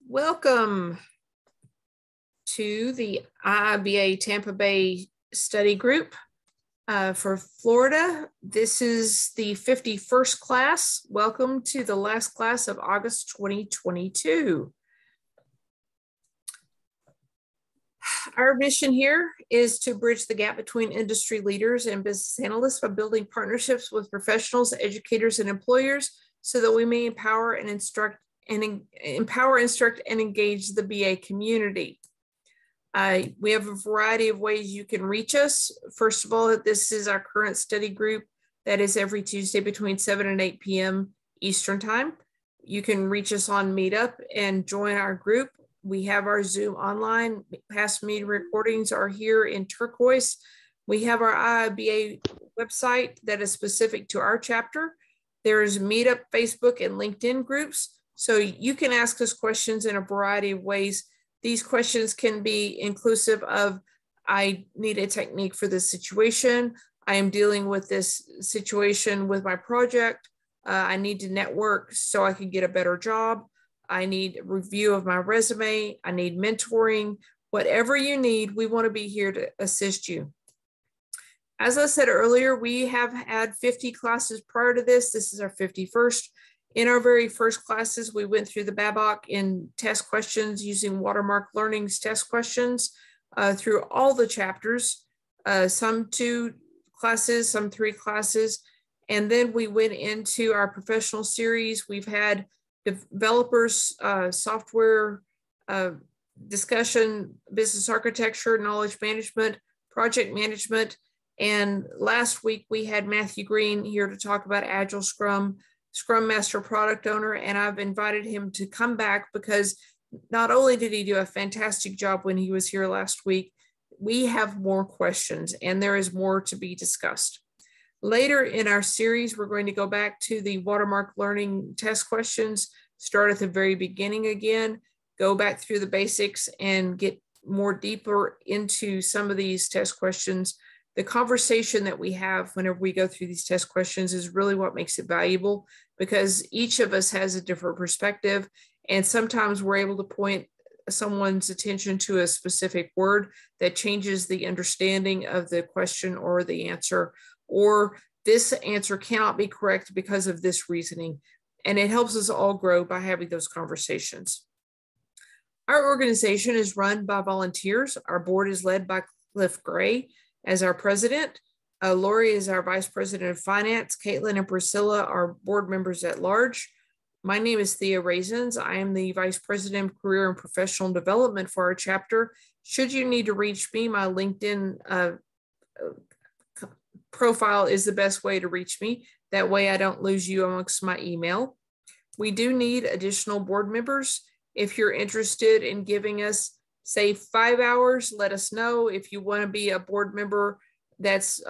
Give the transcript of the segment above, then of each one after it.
Welcome to the IIBA Tampa Bay study group for Florida. This is the 51st class. Welcome to the last class of August 2022. Our mission here is to bridge the gap between industry leaders and business analysts by building partnerships with professionals, educators, and employers so that we may empower, instruct, and engage the BA community. We have a variety of ways you can reach us. First of all, this is our current study group that is every Tuesday between 7 and 8 p.m. Eastern Time. You can reach us on Meetup and join our group. We have our Zoom online. Past meeting recordings are here in turquoise. We have our IIBA website that is specific to our chapter. There is Meetup, Facebook, and LinkedIn groups. So you can ask us questions in a variety of ways. These questions can be inclusive of, I need a technique for this situation. I am dealing with this situation with my project. I need to network so I can get a better job. I need a review of my resume. I need mentoring. Whatever you need, we want to be here to assist you. As I said earlier, we have had 50 classes prior to this. This is our 51st. In our very first classes, we went through the BABOK in test questions using Watermark Learning's test questions through all the chapters, some 2 classes, some 3 classes. And then we went into our professional series. We've had developers, software discussion, business architecture, knowledge management, project management. And last week we had Matthew Green here to talk about Agile, Scrum Master Product Owner, and I've invited him to come back because not only did he do a fantastic job when he was here last week, we have more questions and there is more to be discussed. Later in our series, we're going to go back to the Watermark Learning test questions, start at the very beginning again, go back through the basics and get more deeper into some of these test questions. The conversation that we have whenever we go through these test questions is really what makes it valuable because each of us has a different perspective. And sometimes we're able to point someone's attention to a specific word that changes the understanding of the question or the answer, or this answer cannot be correct because of this reasoning. And it helps us all grow by having those conversations. Our organization is run by volunteers. Our board is led by Cliff Gray as our president. Lori is our vice president of finance. Caitlin and Priscilla are board members at large. My name is Thea Raisins. I am the vice president of career and professional development for our chapter. Should you need to reach me, my LinkedIn profile is the best way to reach me. That way I don't lose you amongst my email. We do need additional board members. If you're interested in giving us, say, 5 hours, let us know. If you want to be a board member that's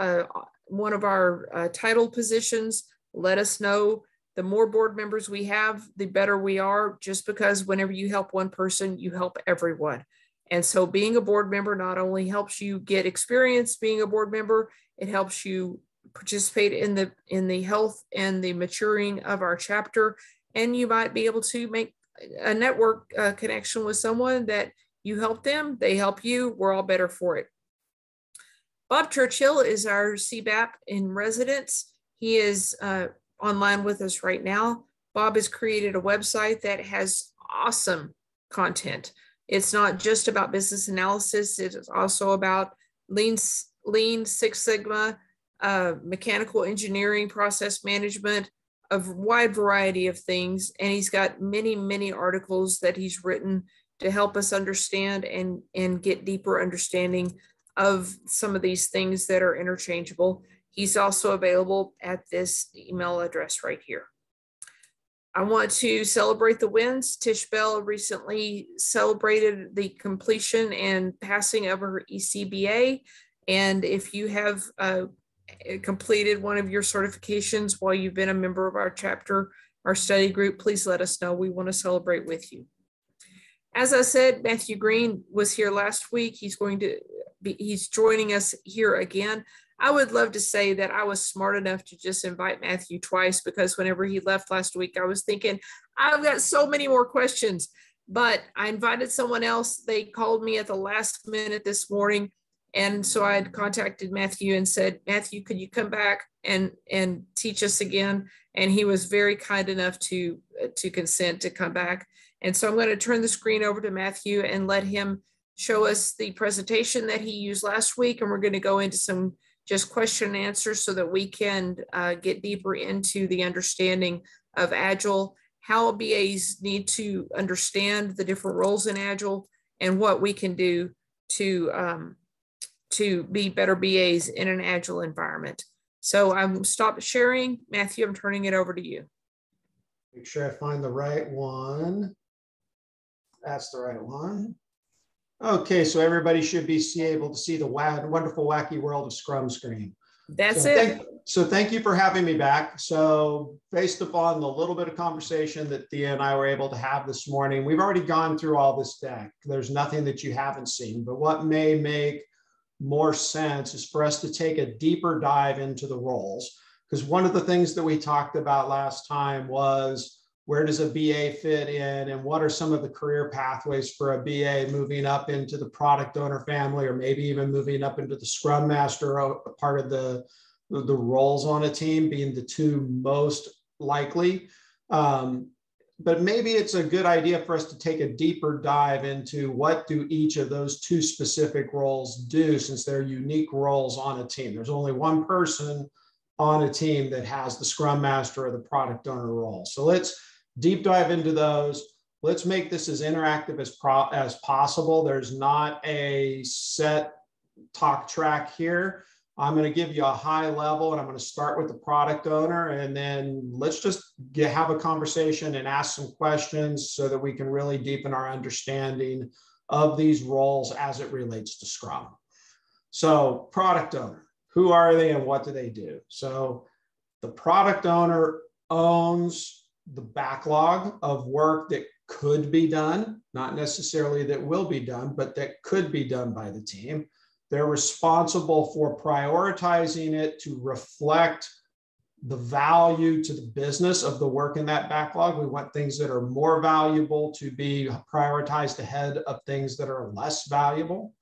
one of our title positions, let us know. The more board members we have, the better we are, just because whenever you help one person, you help everyone. And so being a board member not only helps you get experience being a board member, it helps you participate in the health and the maturing of our chapter. And you might be able to make a network connection with someone that you help them, they help you, we're all better for it. Bob Churchill is our CBAP in residence. He is online with us right now. Bob has created a website that has awesome content. It's not just about business analysis. It is also about Lean Six Sigma, mechanical engineering, process management, a wide variety of things. And he's got many, many articles that he's written to help us understand and get deeper understanding of some of these things that are interchangeable. He's also available at this email address right here. I want to celebrate the wins. Tish Bell recently celebrated the completion and passing of her ECBA. And if you have completed one of your certifications while you've been a member of our chapter, our study group, please let us know. We want to celebrate with you. As I said, Matthew Green was here last week. He's joining us here again. I would love to say that I was smart enough to just invite Matthew twice, because whenever he left last week, I was thinking, I've got so many more questions. but I invited someone else. They called me at the last minute this morning. And so I had contacted Matthew and said, Matthew, could you come back and teach us again? And he was very kind enough to consent to come back. And so I'm going to turn the screen over to Matthew and let him show us the presentation that he used last week. And we're going to go into some just question and answers so that we can get deeper into the understanding of Agile, how BAs need to understand the different roles in Agile, and what we can do to be better BAs in an Agile environment. So I'm stopped sharing. Matthew, I'm turning it over to you. Make sure I find the right one. That's the right one. Okay, so everybody should be able to see the wonderful, wacky world of Scrum screen. That's it. So thank you for having me back. So based upon the little bit of conversation that Thea and I were able to have this morning, we've already gone through all this deck. There's nothing that you haven't seen, but what may make more sense is for us to take a deeper dive into the roles. Because one of the things that we talked about last time was, where does a BA fit in, and what are some of the career pathways for a BA moving up into the product owner family, or maybe even moving up into the Scrum Master part of the roles on a team, being the two most likely. But maybe it's a good idea for us to take a deeper dive into what do each of those two specific roles do, since they're unique roles on a team. There's only one person on a team that has the Scrum Master or the product owner role. So let's deep dive into those. Let's make this as interactive as possible. There's not a set talk track here. I'm going to give you a high level, and I'm going to start with the product owner, and then let's just have a conversation and ask some questions so that we can really deepen our understanding of these roles as it relates to Scrum. So product owner, who are they and what do they do? So the product owner owns the backlog of work that could be done, not necessarily that will be done, but that could be done by the team. They're responsible for prioritizing it to reflect the value to the business of the work in that backlog. We want things that are more valuable to be prioritized ahead of things that are less valuable.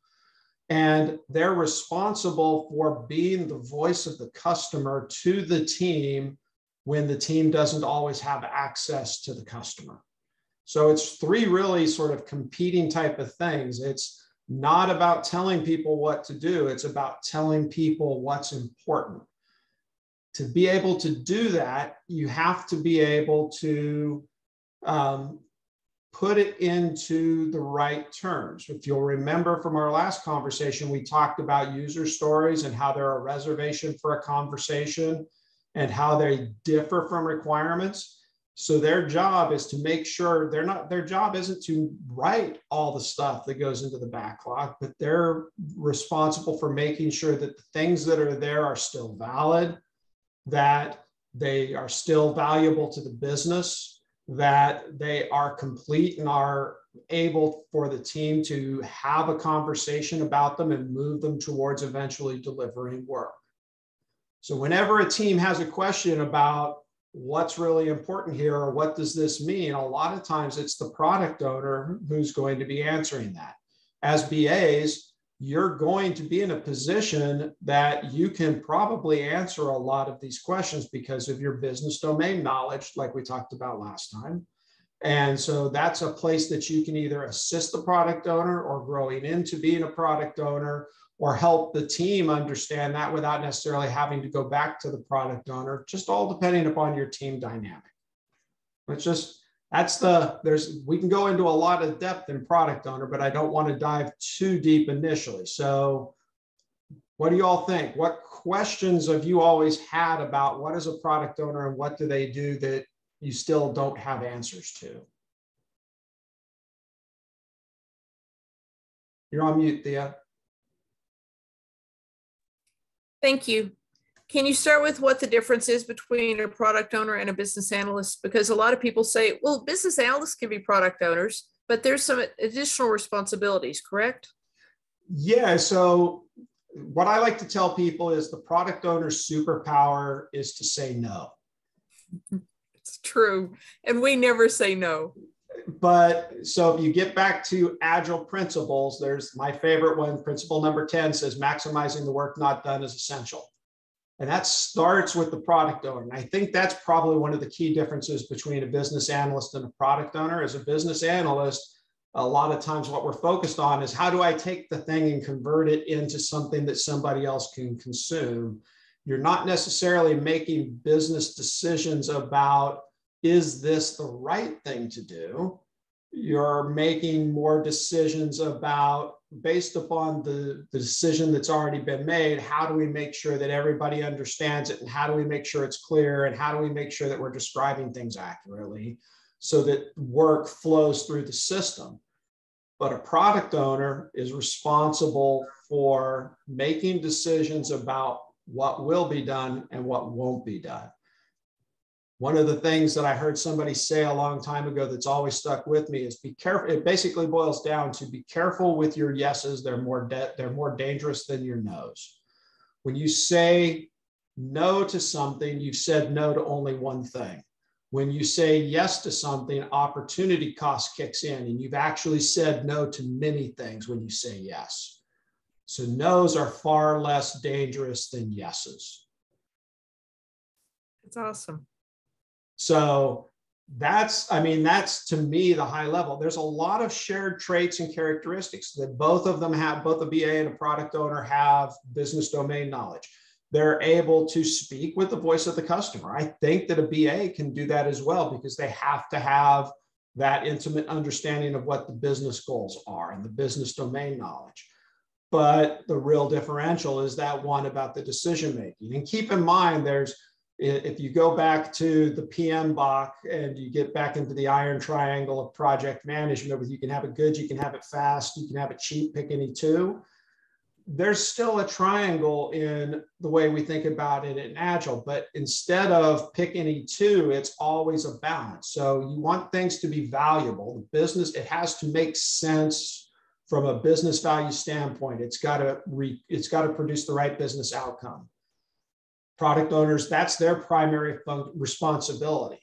And they're responsible for being the voice of the customer to the team when the team doesn't always have access to the customer. So it's three really sort of competing type of things. It's not about telling people what to do. It's about telling people what's important. To be able to do that, you have to be able to put it into the right terms. If you'll remember from our last conversation, we talked about user stories and how they're a reservation for a conversation and how they differ from requirements. So their job is to make sure their job isn't to write all the stuff that goes into the backlog, but they're responsible for making sure that the things that are there are still valid, that they are still valuable to the business, that they are complete and are able for the team to have a conversation about them and move them towards eventually delivering work. So whenever a team has a question about what's really important here, or what does this mean, a lot of times it's the product owner who's going to be answering that. As BAs, you're going to be in a position that you can probably answer a lot of these questions because of your business domain knowledge, like we talked about last time. And so that's a place that you can either assist the product owner or growing into being a product owner, or help the team understand that without necessarily having to go back to the product owner, just all depending upon your team dynamic. It's just, we can go into a lot of depth in product owner, but I don't want to dive too deep initially. So what do you all think? What questions have you always had about what is a product owner and what do they do that you still don't have answers to? You're on mute, Thea. Thank you. Can you start with what the difference is between a product owner and a business analyst? Because a lot of people say, well, business analysts can be product owners, but there's some additional responsibilities, correct? Yeah, so what I like to tell people is the product owner's superpower is to say no. It's true. And we never say no. But so if you get back to Agile principles, there's my favorite one. Principle number 10 says maximizing the work not done is essential. And that starts with the product owner. And I think that's probably one of the key differences between a business analyst and a product owner. As a business analyst, a lot of times what we're focused on is how do I take the thing and convert it into something that somebody else can consume? You're not necessarily making business decisions about, is this the right thing to do? You're making more decisions about, based upon the decision that's already been made, how do we make sure that everybody understands it, and how do we make sure it's clear, and how do we make sure that we're describing things accurately so that work flows through the system. But a product owner is responsible for making decisions about what will be done and what won't be done. One of the things that I heard somebody say a long time ago that's always stuck with me is be careful. It basically boils down to be careful with your yeses. They're more dangerous than your nos. When you say no to something, you've said no to only one thing. When you say yes to something, opportunity cost kicks in, and you've actually said no to many things when you say yes. So no's are far less dangerous than yeses. That's awesome. So that's to me the high level. There's a lot of shared traits and characteristics that both of them have. Both a BA and a product owner have business domain knowledge. They're able to speak with the voice of the customer. I think that a BA can do that as well, because they have to have that intimate understanding of what the business goals are and the business domain knowledge. But the real differential is that one about the decision making. And keep in mind, if you go back to the PMBOK and you get back into the iron triangle of project management, where you can have it good, you can have it fast, you can have it cheap, pick any two. There's still a triangle in the way we think about it in Agile, but instead of pick any two, it's always a balance. So you want things to be valuable. The business, it has to make sense from a business value standpoint. It's got to produce the right business outcome. Product owners, that's their primary responsibility.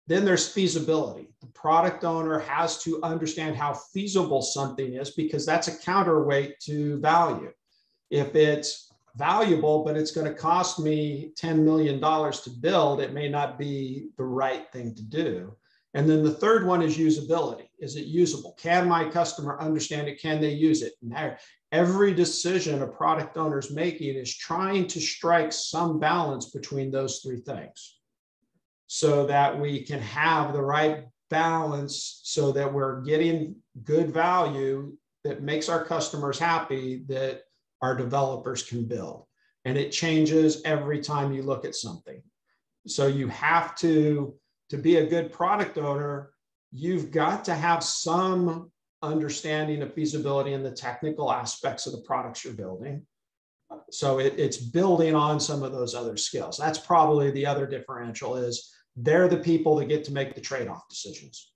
Then there's feasibility. The product owner has to understand how feasible something is, because that's a counterweight to value. If it's valuable, but it's going to cost me $10 million to build, it may not be the right thing to do. And then the third one is usability. Is it usable? Can my customer understand it? Can they use it? And every decision a product owner is making is trying to strike some balance between those three things, so that we can have the right balance, so that we're getting good value that makes our customers happy, that our developers can build. And it changes every time you look at something. So you have to be a good product owner, you've got to have some understanding of feasibility and the technical aspects of the products you're building. So it's building on some of those other skills. That's probably the other differential, is they're the people that get to make the trade-off decisions.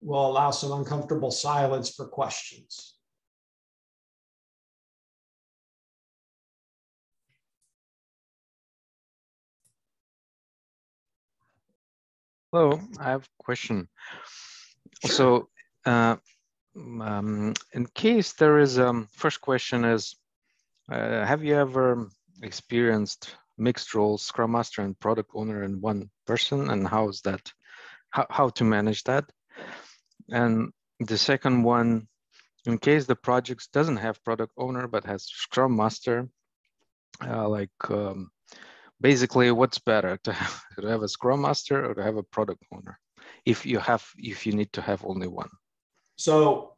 We'll allow some uncomfortable silence for questions. Hello, I have a question. Sure. So in case there is, first question is, have you ever experienced mixed roles, Scrum Master and Product Owner in one person, and how is that, how to manage that? And the second one, in case the project doesn't have Product Owner but has Scrum Master, basically what's better, to have a Scrum Master or to have a Product Owner, if you need to have only one? So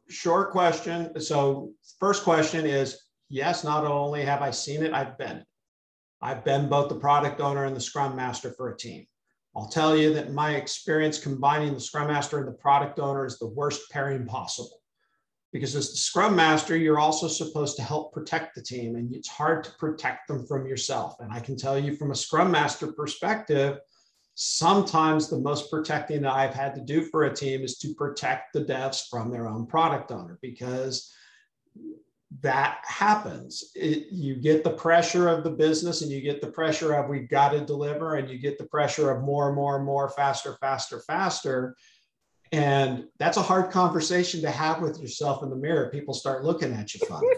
short question. So first question is, yes, not only have I seen it, I've been both the product owner and the Scrum Master for a team. I'll tell you that my experience combining the Scrum Master and the product owner is the worst pairing possible. Because as the Scrum Master, you're also supposed to help protect the team, and it's hard to protect them from yourself. And I can tell you from a Scrum Master perspective, sometimes the most protecting that I've had to do for a team is to protect the devs from their own product owner, because that happens. You get the pressure of the business, and you get the pressure of we've got to deliver, and you get the pressure of more and more and more, faster, faster, faster. And that's a hard conversation to have with yourself in the mirror. People start looking at you funny.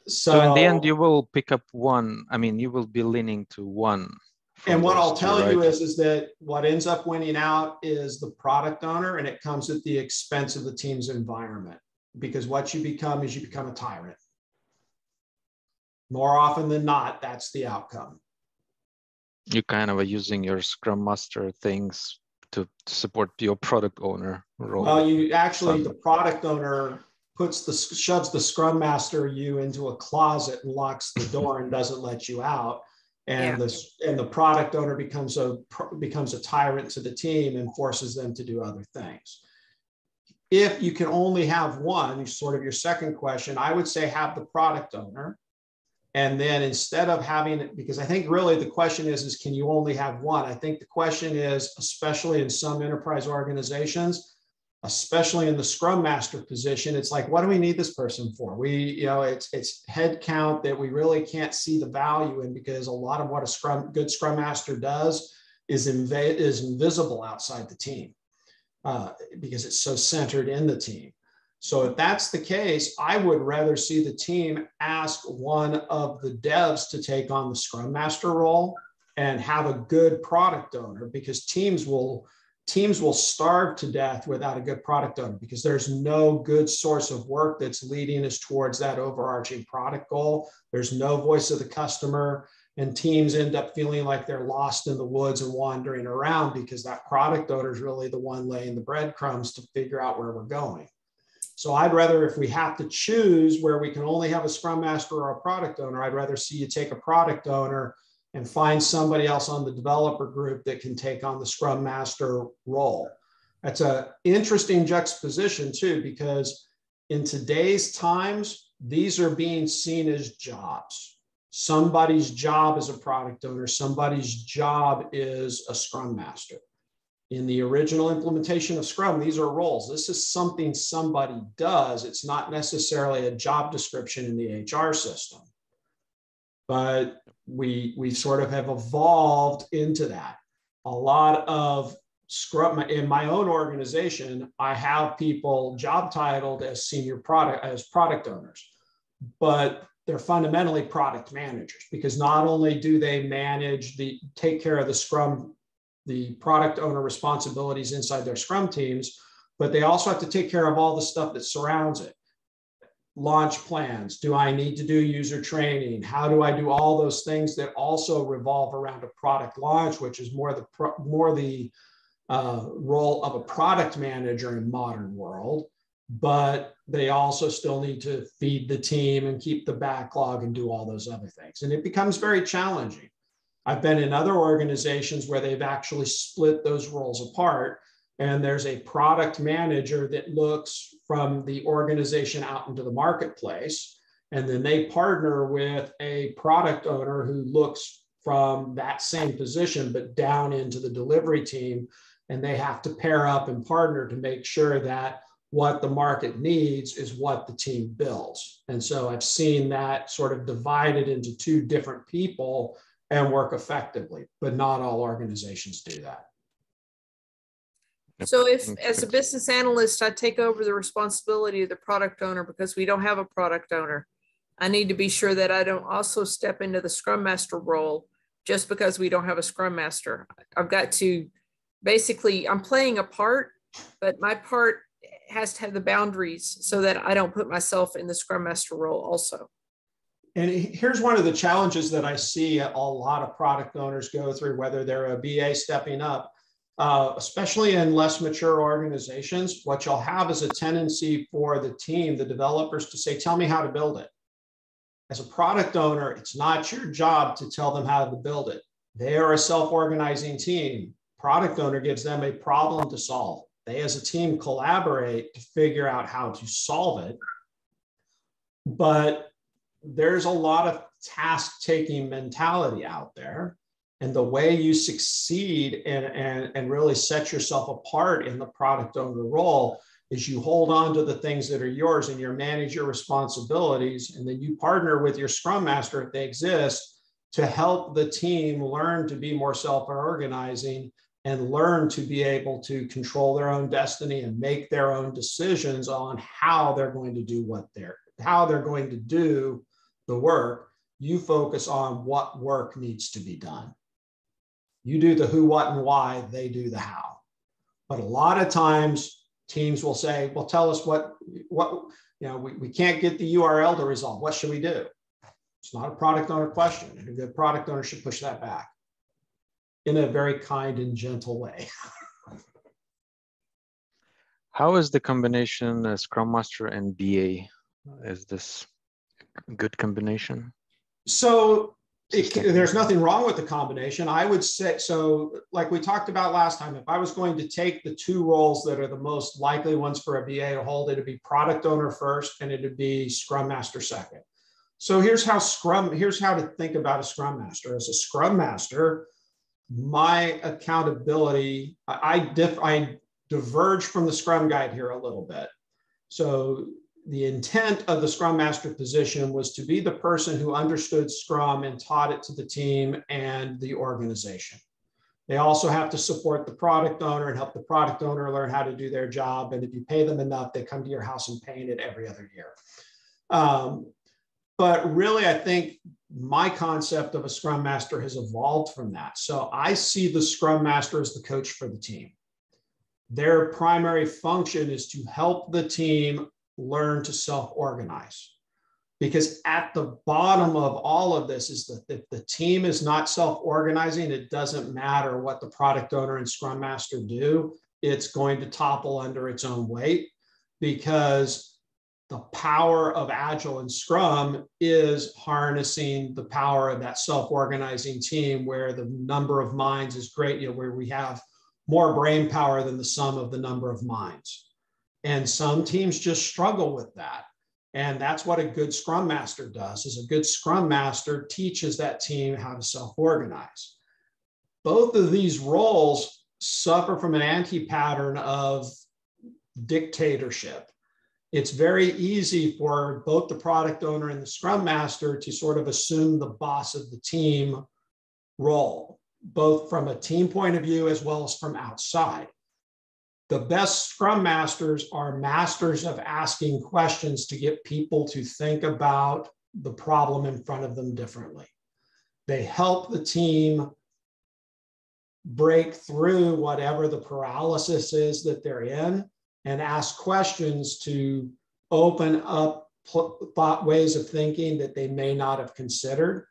So in the end, you will pick up one. I mean, you will be leaning to one. And what I'll tell you is that what ends up winning out is the product owner, and it comes at the expense of the team's environment, because what you become is you become a tyrant. More often than not, that's the outcome. You kind of are using your Scrum Master things to support your product owner role. Well, you actually, the product owner shoves the Scrum Master you into a closet and locks the door and doesn't let you out. And the product owner becomes a tyrant to the team and forces them to do other things. If you can only have one, sort of your second question, I would say have the product owner. And then instead of having it, because I think really the question is can you only have one? I think the question is, especially in some enterprise organizations, especially in the Scrum Master position, it's like, what do we need this person for? It's head count that we really can't see the value in, because a lot of what a good Scrum Master does is invisible outside the team, because it's so centered in the team. So if that's the case, I would rather see the team ask one of the devs to take on the Scrum Master role and have a good product owner, because teams will starve to death without a good product owner, because there's no good source of work that's leading us towards that overarching product goal. There's no voice of the customer, and teams end up feeling like they're lost in the woods and wandering around, because that product owner is really the one laying the breadcrumbs to figure out where we're going. So I'd rather, if we have to choose where we can only have a Scrum Master or a product owner, I'd rather see you take a product owner and find somebody else on the developer group that can take on the Scrum Master role. That's an interesting juxtaposition too, because in today's times, these are being seen as jobs. Somebody's job is a product owner. Somebody's job is a Scrum Master. In the original implementation of Scrum, these are roles. This is something somebody does. It's not necessarily a job description in the HR system. But we sort of have evolved into that. A lot of Scrum, in my own organization, I have people job titled as product owners, but they're fundamentally product managers, because not only do they take care of the product owner responsibilities inside their Scrum teams, but they also have to take care of all the stuff that surrounds it. Launch plans. Do I need to do user training? How do I do all those things that also revolve around a product launch, which is more the role of a product manager in modern world, but they also still need to feed the team and keep the backlog and do all those other things. And it becomes very challenging. I've been in other organizations where they've actually split those roles apart, and there's a product manager that looks from the organization out into the marketplace, and then they partner with a product owner who looks from that same position, but down into the delivery team, and they have to pair up and partner to make sure that what the market needs is what the team builds. And so I've seen that sort of divided into two different people and work effectively, but not all organizations do that. So if, as a business analyst, I take over the responsibility of the product owner because we don't have a product owner, I need to be sure that I don't also step into the Scrum Master role just because we don't have a Scrum Master. I've got to, basically, I'm playing a part, but my part has to have the boundaries so that I don't put myself in the Scrum Master role also. And here's one of the challenges that I see a lot of product owners go through, whether they're a BA stepping up, especially in less mature organizations. What you'll have is a tendency for the team, the developers, to say, tell me how to build it. As a product owner, it's not your job to tell them how to build it. They are a self-organizing team. Product owner gives them a problem to solve. They as a team collaborate to figure out how to solve it. But there's a lot of task-taking mentality out there. And the way you succeed and really set yourself apart in the product owner role is you hold on to the things that are yours and you manage your responsibilities, and then you partner with your Scrum Master if they exist to help the team learn to be more self-organizing and learn to be able to control their own destiny and make their own decisions on how they're going to do how they're going to do the work. You focus on what work needs to be done. You do the who, what, and why, they do the how. But a lot of times teams will say, well, tell us what we can't get the URL to resolve. What should we do? It's not a product owner question. And a good product owner should push that back in a very kind and gentle way. How is the combination Scrum Master and BA? Is this a good combination? So there's nothing wrong with the combination. I would say, so like we talked about last time, if I was going to take the two roles that are the most likely ones for a BA to hold, it'd be product owner first and it'd be Scrum Master second. So here's how to think about a Scrum Master. As a Scrum Master, my accountability, I diverge from the Scrum Guide here a little bit. So the intent of the Scrum Master position was to be the person who understood Scrum and taught it to the team and the organization. They also have to support the product owner and help the product owner learn how to do their job. And if you pay them enough, they come to your house and paint it every other year. But really, I think my concept of a Scrum Master has evolved from that. So I see the Scrum Master as the coach for the team. Their primary function is to help the team learn to self-organize. Because at the bottom of all of this is that if the team is not self-organizing, it doesn't matter what the product owner and Scrum Master do, it's going to topple under its own weight, because the power of Agile and Scrum is harnessing the power of that self-organizing team where the number of minds is great, where we have more brain power than the sum of the number of minds. And some teams just struggle with that. And that's what a good Scrum Master does, is a good Scrum Master teaches that team how to self-organize. Both of these roles suffer from an anti-pattern of dictatorship. It's very easy for both the product owner and the Scrum Master to sort of assume the boss of the team role, both from a team point of view as well as from outside. The best Scrum Masters are masters of asking questions to get people to think about the problem in front of them differently. They help the team break through whatever the paralysis is that they're in and ask questions to open up ways of thinking that they may not have considered.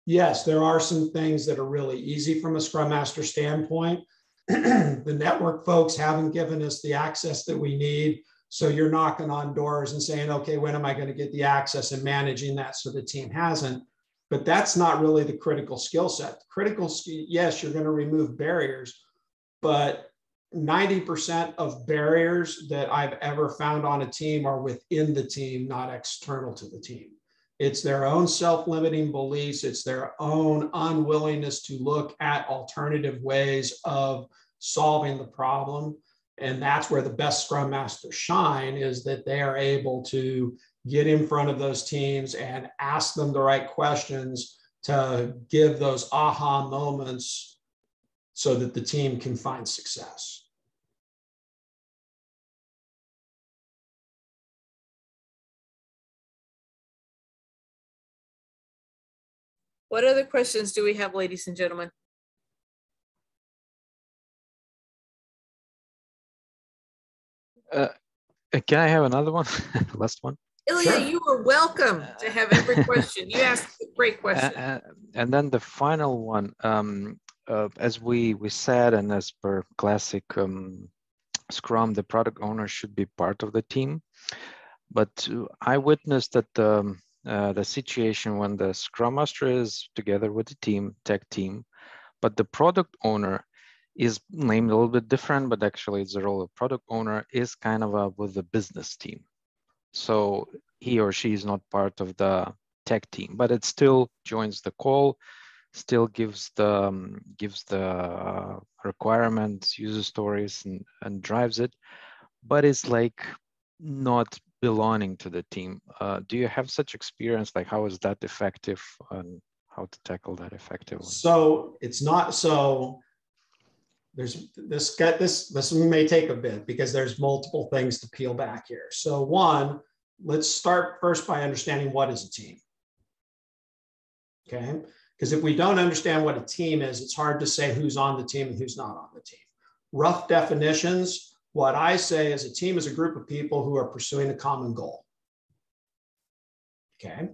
Yes, there are some things that are really easy from a Scrum Master standpoint. The network folks haven't given us the access that we need. So you're knocking on doors and saying, okay, when am I going to get the access, and managing that so the team hasn't. But that's not really the critical skill set. The critical skill, yes, you're going to remove barriers, but 90% of barriers that I've ever found on a team are within the team, not external to the team. It's their own self-limiting beliefs. It's their own unwillingness to look at alternative ways of solving the problem. And that's where the best Scrum Masters shine, is that they are able to get in front of those teams and ask them the right questions to give those aha moments so that the team can find success. What other questions do we have, ladies and gentlemen? Can I have another one? Last one. Ilya, Sure. you are welcome to have every question. You asked a great question. And then the final one, as we said, and as per classic Scrum, the product owner should be part of the team. But I witnessed that the situation when the Scrum Master is together with the team, tech team, but the product owner is named a little bit different, but actually it's the role of product owner is kind of with the business team. So he or she is not part of the tech team, but it still joins the call, still gives the requirements, user stories, and drives it. but it's like not belonging to the team. Do you have such experience? Like, how is that effective and how to tackle that effectively? So it's not so. There's this may take a bit because there's multiple things to peel back here. So one, let's start first by understanding what is a team. Okay, because if we don't understand what a team is, it's hard to say who's on the team and who's not on the team. Rough definitions, what I say is a team is a group of people who are pursuing a common goal. Okay,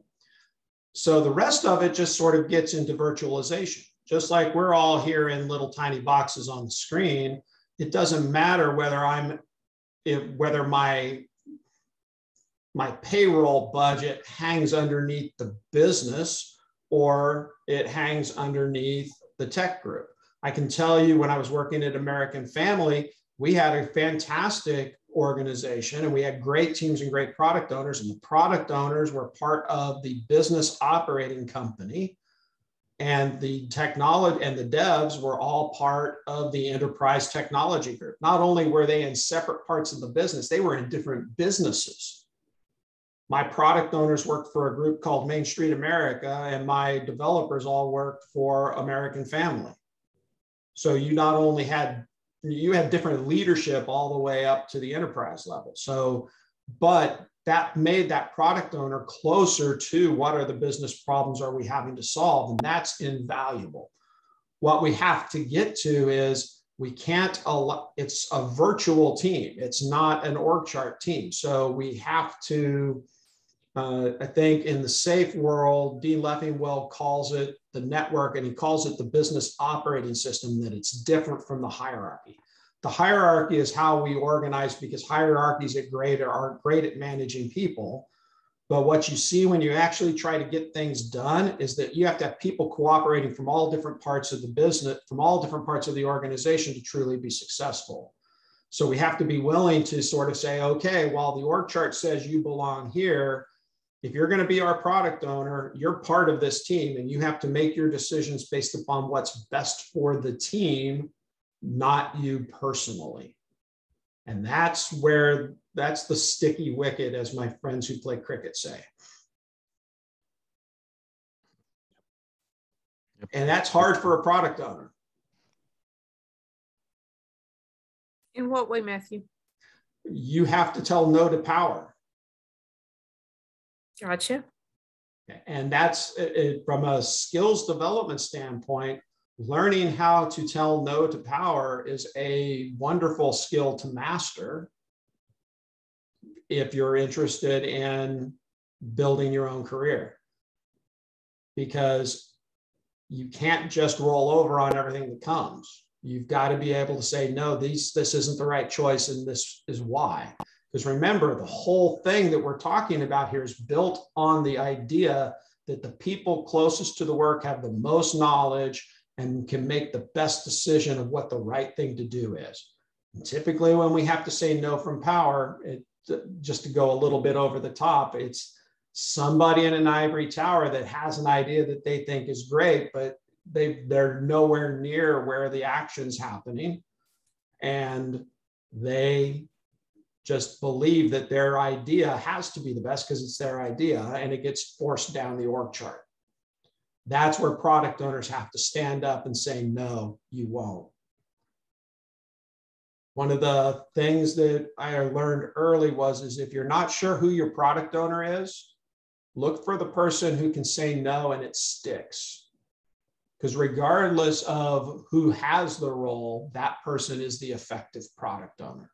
so the rest of it just sort of gets into virtualization. Just like we're all here in little tiny boxes on the screen, it doesn't matter whether whether my payroll budget hangs underneath the business or it hangs underneath the tech group. I can tell you when I was working at American Family, we had a fantastic organization and we had great teams and great product owners, and the product owners were part of the business operating company. And the technology and the devs were all part of the enterprise technology group. Not only were they in separate parts of the business, they were in different businesses. My product owners worked for a group called Main Street America, and my developers all worked for American Family. So you not only had, you had different leadership all the way up to the enterprise level. So, but that made that product owner closer to what are the business problems are we having to solve, and that's invaluable. What we have to get to is we can't allow, it's a virtual team. It's not an org chart team. So we have to, I think in the SAFe world, Dean Leffingwell calls it the network, and he calls it the business operating system, that it's different from the hierarchy. The hierarchy is how we organize, because hierarchies are great at managing people. But what you see when you actually try to get things done is that you have to have people cooperating from all different parts of the business, from all different parts of the organization to truly be successful. So we have to be willing to sort of say, okay, while the org chart says you belong here, if you're going to be our product owner, you're part of this team, and you have to make your decisions based upon what's best for the team, not you personally. And that's the sticky wicket, as my friends who play cricket say. And that's hard for a product owner. In what way, Matthew? You have to tell no to power. Gotcha. And that's from a skills development standpoint. Learning how to tell no to power is a wonderful skill to master if you're interested in building your own career, because you can't just roll over on everything that comes. You've got to be able to say, no, this isn't the right choice, and this is why. Because remember, the whole thing that we're talking about here is built on the idea that the people closest to the work have the most knowledge and can make the best decision of what the right thing to do is. And typically, when we have to say no from power, just to go a little bit over the top, it's somebody in an ivory tower that has an idea that they think is great, but they're nowhere near where the action's happening. And they just believe that their idea has to be the best because it's their idea, and it gets forced down the org chart. That's where product owners have to stand up and say, no, you won't. One of the things that I learned early is if you're not sure who your product owner is, look for the person who can say no and it sticks. Because regardless of who has the role, that person is the effective product owner.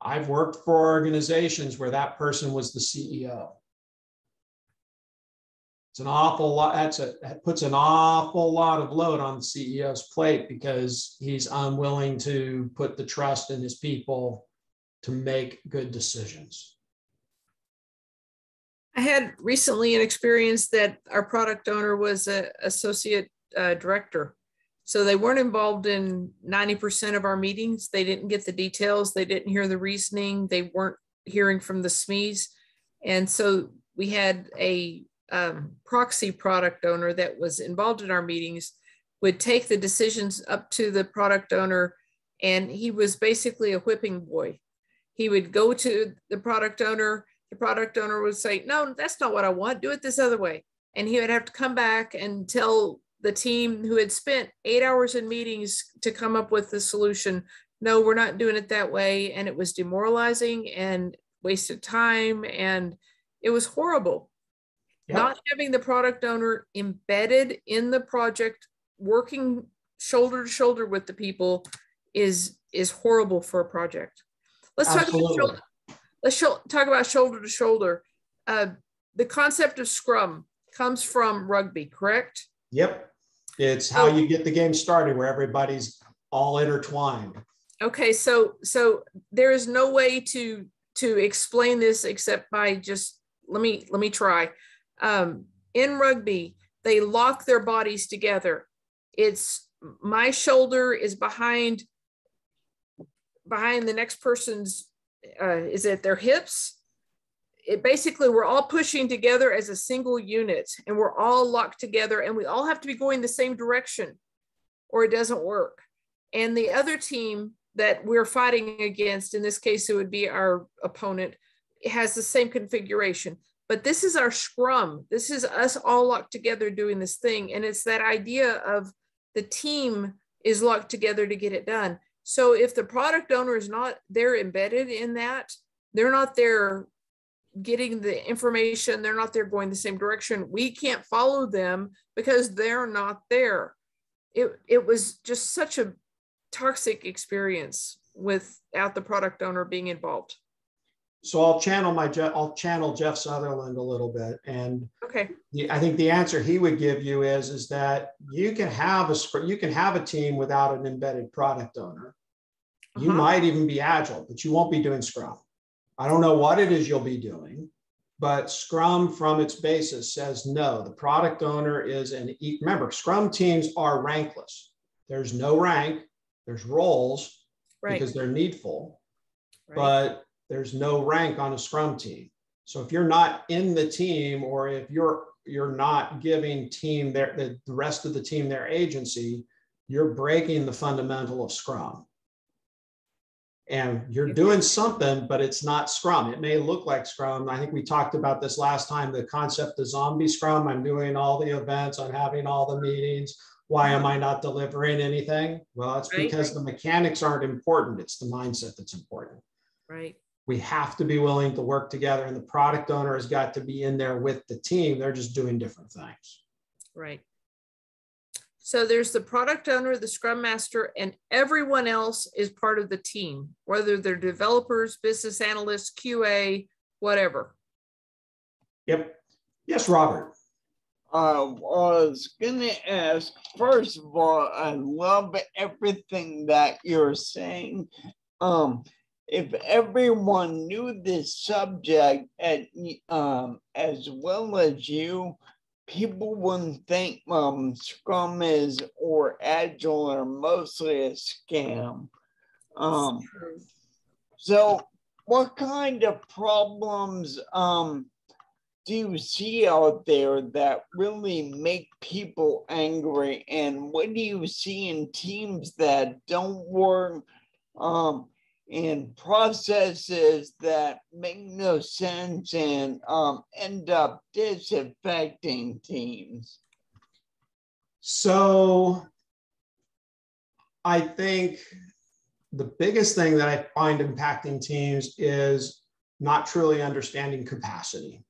I've worked for organizations where that person was the CEO. It's an awful lot. That puts an awful lot of load on the CEO's plate because he's unwilling to put the trust in his people to make good decisions. I had recently an experience that our product owner was an associate director. So they weren't involved in 90% of our meetings. They didn't get the details. They didn't hear the reasoning. They weren't hearing from the SMEs. And so we had a proxy product owner that was involved in our meetings, would take the decisions up to the product owner and he was basically a whipping boy. He would go to the product owner would say, no, that's not what I want, do it this other way. And he would have to come back and tell the team who had spent 8 hours in meetings to come up with the solution, no, we're not doing it that way. And it was demoralizing and wasted time, and it was horrible. Yep. Not having the product owner embedded in the project, working shoulder to shoulder with the people is horrible for a project. Let's talk about shoulder to shoulder. The concept of Scrum comes from rugby, correct? Yep. It's how you get the game started, where everybody's all intertwined. Okay, so there is no way to explain this except by just let me try. In rugby, they lock their bodies together. It's my shoulder is behind the next person's, is it their hips? It basically, we're all pushing together as a single unit, and we're all locked together, and we all have to be going the same direction or it doesn't work. And the other team that we're fighting against, in this case, it would be our opponent, has the same configuration. But this is our Scrum. This is us all locked together doing this thing. And it's that idea of the team is locked together to get it done. So if the product owner is not there embedded in that, they're not there getting the information, they're not there going the same direction, we can't follow them because they're not there. It was just such a toxic experience without the product owner being involved. So I'll channel Jeff Sutherland a little bit, and okay, I think the answer he would give you is that you can have a team without an embedded product owner. You might even be Agile, but you won't be doing Scrum. I don't know what it is you'll be doing, but Scrum from its basis says no. The product owner is remember, Scrum teams are rankless. There's no rank. There's roles, right, because they're needful, right, but there's no rank on a Scrum team. So if you're not in the team, or if you're not giving the rest of the team their agency, you're breaking the fundamental of Scrum. And you're doing something, but it's not Scrum. It may look like Scrum. I think we talked about this last time, the concept of zombie Scrum. I'm doing all the events, I'm having all the meetings. Why am I not delivering anything? Well, it's because the mechanics aren't important. It's the mindset that's important. Right. We have to be willing to work together, and the product owner has got to be in there with the team. They're just doing different things. Right. So there's the product owner, the Scrum Master, and everyone else is part of the team, whether they're developers, business analysts, QA, whatever. Yep. Yes, Robert. I was going to ask, first of all, I love everything that you're saying. If everyone knew this subject as well as you, people wouldn't think Scrum or Agile are mostly a scam. So what kind of problems do you see out there that really make people angry? And what do you see in teams that don't work, and processes that make no sense and end up disaffecting teams? So I think the biggest thing that I find impacting teams is not truly understanding capacity.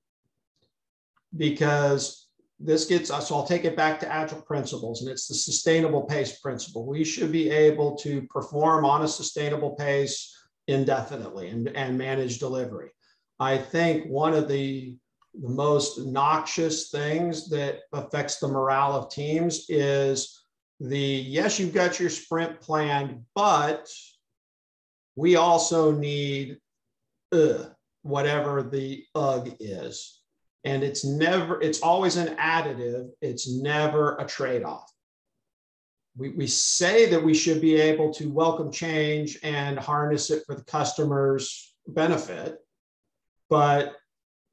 Because this gets us, so I'll take it back to Agile principles, and it's the sustainable pace principle. We should be able to perform on a sustainable pace indefinitely and manage delivery. I think one of the most noxious things that affects the morale of teams is yes, you've got your sprint planned, but we also need whatever the UG is. And it's always an additive. It's never a trade-off. We say that we should be able to welcome change and harness it for the customer's benefit, but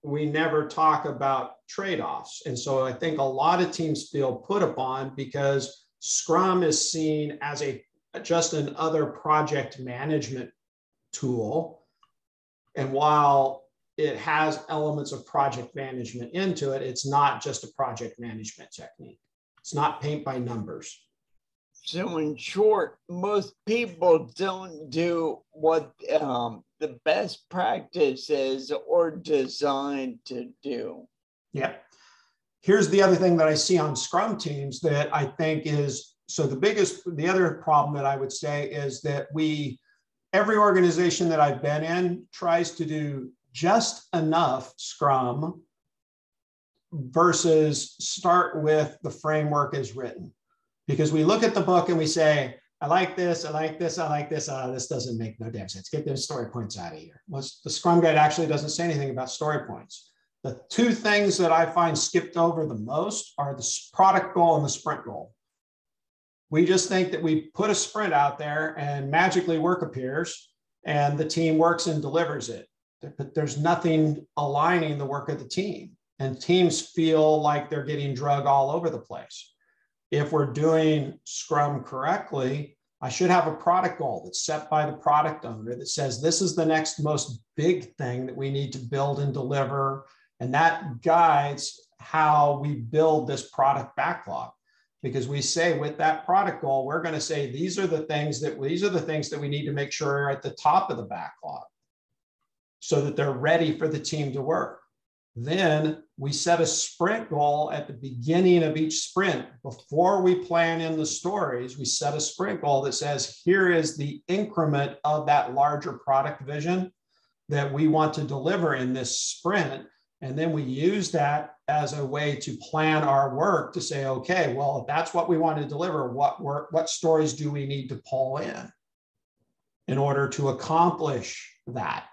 we never talk about trade-offs. And so I think a lot of teams feel put upon because Scrum is seen as a just another project management tool. And while it has elements of project management into it, it's not just a project management technique. It's not paint by numbers. So in short, most people don't do what the best practice is or designed to do. Yeah. Here's the other thing that I see on Scrum teams that I think is, so the other problem that I would say is that every organization that I've been in tries to do just enough Scrum versus start with the framework as written. Because we look at the book and we say, I like this, I like this, I like this. This doesn't make no damn sense. Get those story points out of here. The Scrum Guide actually doesn't say anything about story points. The two things that I find skipped over the most are the product goal and the sprint goal. We just think that we put a sprint out there and magically work appears and the team works and delivers it. But there's nothing aligning the work of the team. And teams feel like they're getting drug all over the place. If we're doing Scrum correctly, I should have a product goal that's set by the product owner that says, this is the next most big thing that we need to build and deliver. And that guides how we build this product backlog. Because we say with that product goal, we're going to say, these are the things that we need to make sure are at the top of the backlog so that they're ready for the team to work. Then we set a sprint goal at the beginning of each sprint. Before we plan in the stories, we set a sprint goal that says, here is the increment of that larger product vision that we want to deliver in this sprint. And then we use that as a way to plan our work to say, okay, well, if that's what we want to deliver, what stories do we need to pull in order to accomplish that?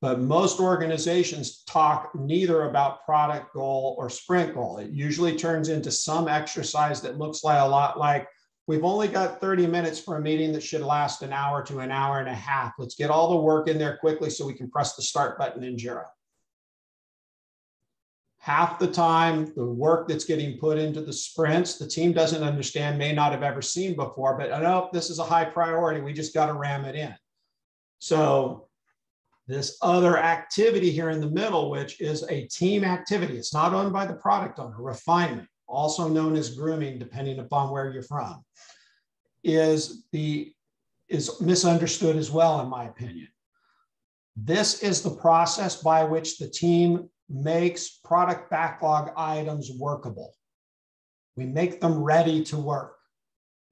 But most organizations talk neither about product goal or sprint goal. It usually turns into some exercise that looks like a lot like, we've only got 30 minutes for a meeting that should last an hour to an hour and a half. Let's get all the work in there quickly so we can press the start button in Jira. Half the time, the work that's getting put into the sprints, the team doesn't understand, may not have ever seen before, but I know this is a high priority. We just got to ram it in. So this other activity here in the middle, which is a team activity, it's not owned by the product owner, refinement, also known as grooming, depending upon where you're from, is misunderstood as well, in my opinion. This is the process by which the team makes product backlog items workable. We make them ready to work.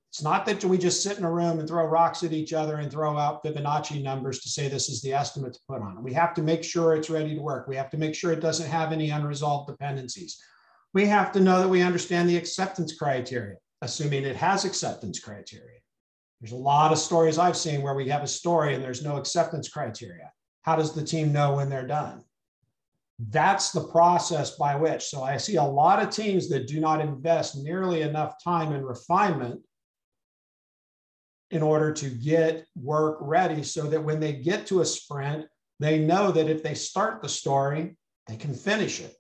It's not that we just sit in a room and throw rocks at each other and throw out Fibonacci numbers to say this is the estimate to put on it. We have to make sure it's ready to work. We have to make sure it doesn't have any unresolved dependencies. We have to know that we understand the acceptance criteria, assuming it has acceptance criteria. There's a lot of stories I've seen where we have a story and there's no acceptance criteria. How does the team know when they're done? That's the process by which. So I see a lot of teams that do not invest nearly enough time in refinement in order to get work ready so that when they get to a sprint, they know that if they start the story, they can finish it.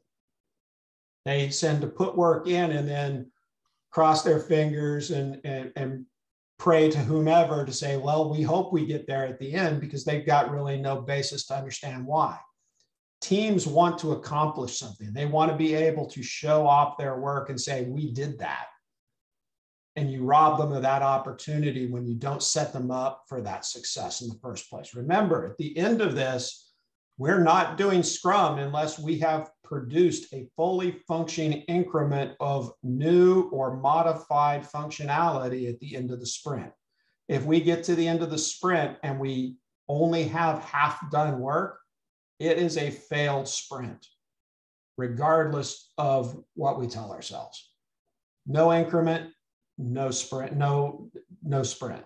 They tend to put work in and then cross their fingers and pray to whomever to say, well, we hope we get there at the end, because they've got really no basis to understand why. Teams want to accomplish something. They want to be able to show off their work and say, we did that. And you rob them of that opportunity when you don't set them up for that success in the first place. Remember, at the end of this, we're not doing Scrum unless we have produced a fully functioning increment of new or modified functionality at the end of the sprint. If we get to the end of the sprint and we only have half done work, it is a failed sprint, regardless of what we tell ourselves. No increment, no sprint, no sprint.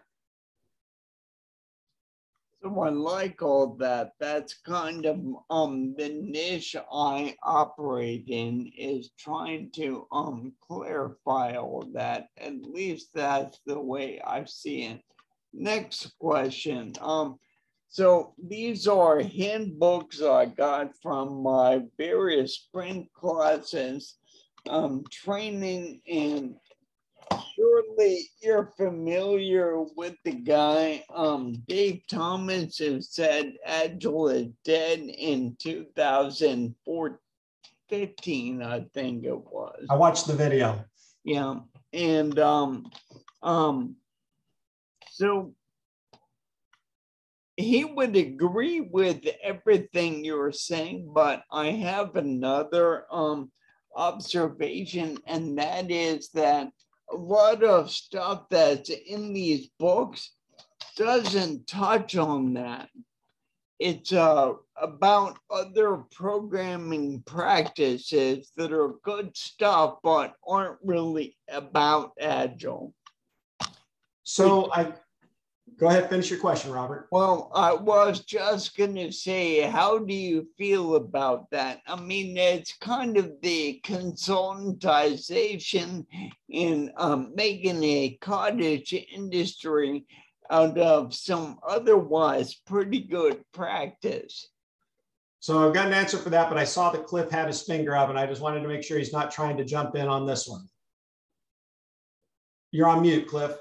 So I like all that. That's kind of the niche I operate in, is trying to clarify all that. At least that's the way I see it. Next question. So these are handbooks I got from my various sprint classes, training and Surely you're familiar with the guy, Dave Thomas, who said Agile is dead in 2015, I think it was. I watched the video. Yeah, and so he would agree with everything you were saying, but I have another observation, and that is that a lot of stuff that's in these books doesn't touch on that. It's about other programming practices that are good stuff, but aren't really about Agile. So go ahead, finish your question, Robert. Well, I was just going to say, how do you feel about that? I mean, it's kind of the consultantization in making a cottage industry out of some otherwise pretty good practice. So I've got an answer for that, but I saw that Cliff had his finger up, and I just wanted to make sure he's not trying to jump in on this one. You're on mute, Cliff.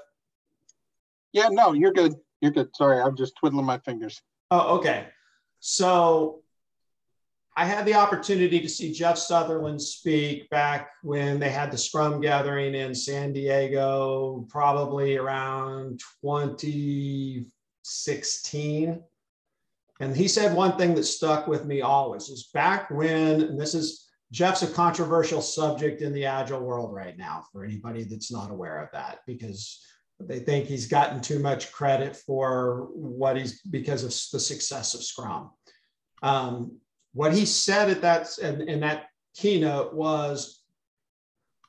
Yeah, no, you're good. You're good. Sorry, I'm just twiddling my fingers. Oh, okay. So I had the opportunity to see Jeff Sutherland speak back when they had the Scrum gathering in San Diego, probably around 2016. And he said one thing that stuck with me always is back when, and Jeff's a controversial subject in the Agile world right now for anybody that's not aware of that, because they think he's gotten too much credit for because of the success of Scrum. What he said in that keynote was,